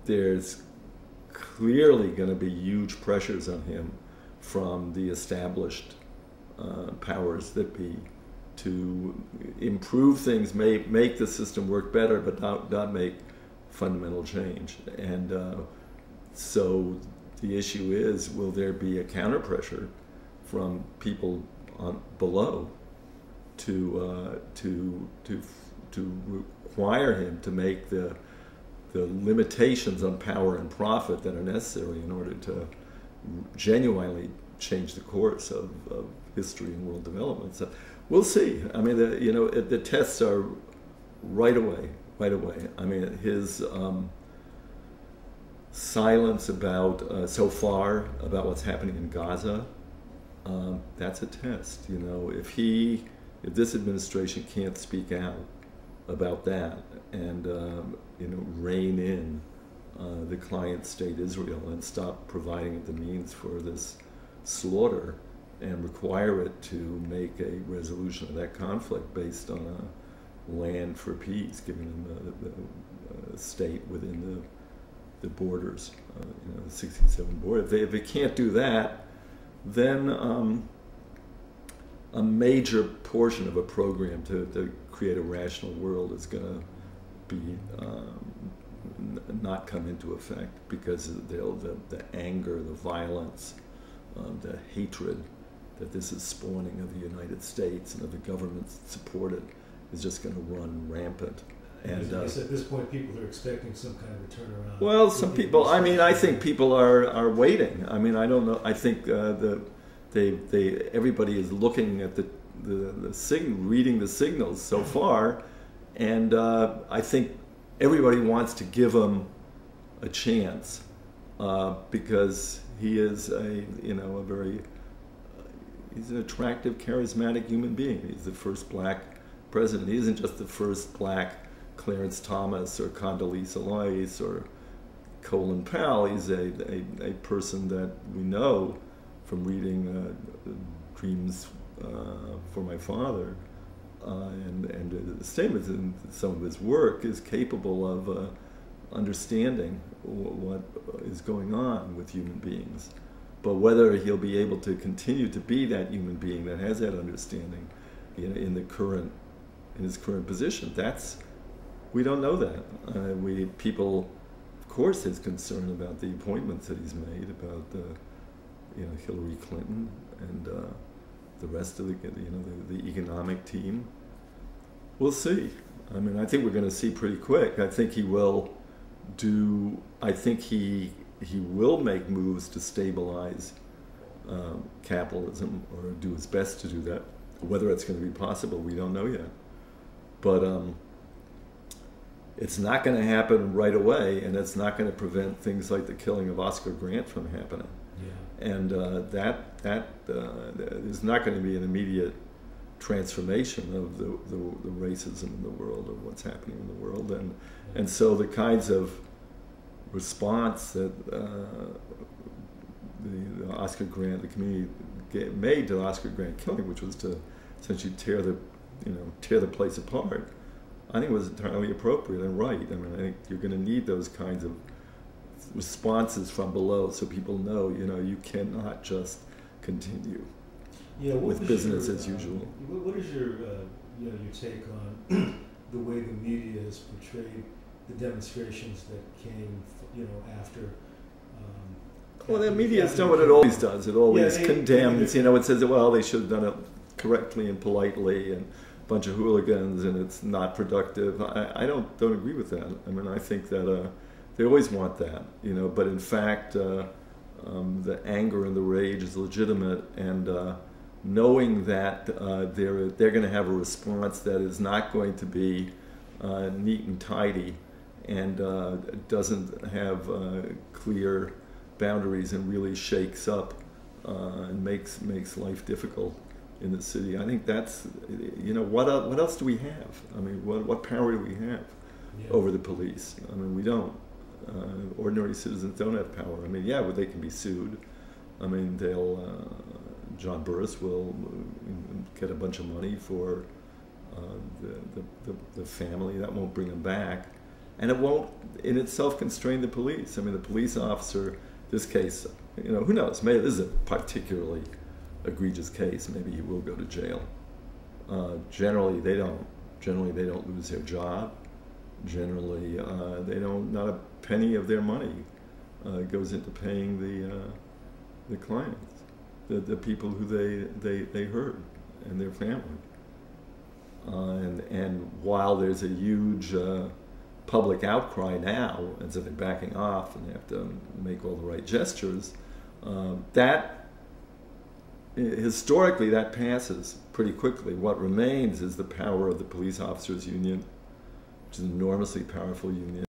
there's clearly going to be huge pressures on him from the established powers that be to improve things, make the system work better, but not make fundamental change. And so the issue is, will there be a counter pressure from people below to require him to make the limitations on power and profit that are necessary in order to genuinely change the course of history and world development. So we'll see. I mean, the tests are right away. I mean, his silence about so far about what's happening in Gaza, that's a test. If this administration can't speak out about that and rein in the client state Israel and stop providing it the means for this slaughter and require it to make a resolution of that conflict based on a land for peace, giving them the state within the borders, the 67 border. If they can't do that, then a major portion of a program to create a rational world is going to be not come into effect, because the anger, the violence, the hatred that this is spawning of the United States and of the governments that support it is just going to run rampant. And at this point, people are expecting some kind of a turnaround. Well, some people. I mean, I think people are waiting. I mean, I don't know. I think everybody is looking at the reading the signals so far, and I think everybody wants to give him a chance because he is he's an attractive, charismatic human being. He's the first black president. He isn't just the first black Clarence Thomas or Condoleezza Rice or Colin Powell. He's a person that we know from reading Dreams for My Father, and the statements in some of his work is capable of understanding what is going on with human beings. But whether he'll be able to continue to be that human being that has that understanding in his current position, we don't know that. People, of course, his concern about the appointments that he's made, about Hillary Clinton and the rest of the economic team. We'll see. I mean, I think we're going to see pretty quick. I think he will do. I think he will make moves to stabilize capitalism, or do his best to do that. Whether it's going to be possible, we don't know yet. But it's not going to happen right away, and it's not going to prevent things like the killing of Oscar Grant from happening. Yeah. And there's not going to be an immediate transformation of the racism in the world, of what's happening in the world, and so the kinds of response that the Oscar Grant, the community made to the Oscar Grant killing, which was to essentially tear the place apart, I think it was entirely appropriate and right. I mean, I think you're going to need those kinds of responses from below, so people know, you cannot just continue with business as usual. What is your take on the way the media has portrayed the demonstrations that came, after? Well, the media has done what it always does. It always condemns. It says, well, they should have done it correctly and politely, and a bunch of hooligans, and it's not productive. I don't agree with that. I mean, I think that they always want that, but in fact, the anger and the rage is legitimate, and knowing that they're going to have a response that is not going to be neat and tidy, and doesn't have clear boundaries, and really shakes up and makes life difficult in the city. I think that's, what else do we have? I mean, what power do we have over the police? I mean, we don't. Ordinary citizens don't have power. I mean, well, they can be sued. I mean, John Burris will get a bunch of money for the family. That won't bring him back. and it won't in itself constrain the police. I mean, the police officer, this case, you know, who knows? Maybe this is a particularly egregious case. Maybe he will go to jail. Generally, they don't. Generally, they don't lose their job. Generally, they don't. Not a penny of their money goes into paying the clients, the people who they hurt, and their family. And while there's a huge public outcry now, and so they're backing off and they have to make all the right gestures, that historically that passes pretty quickly. What remains is the power of the police officers union, which is an enormously powerful union.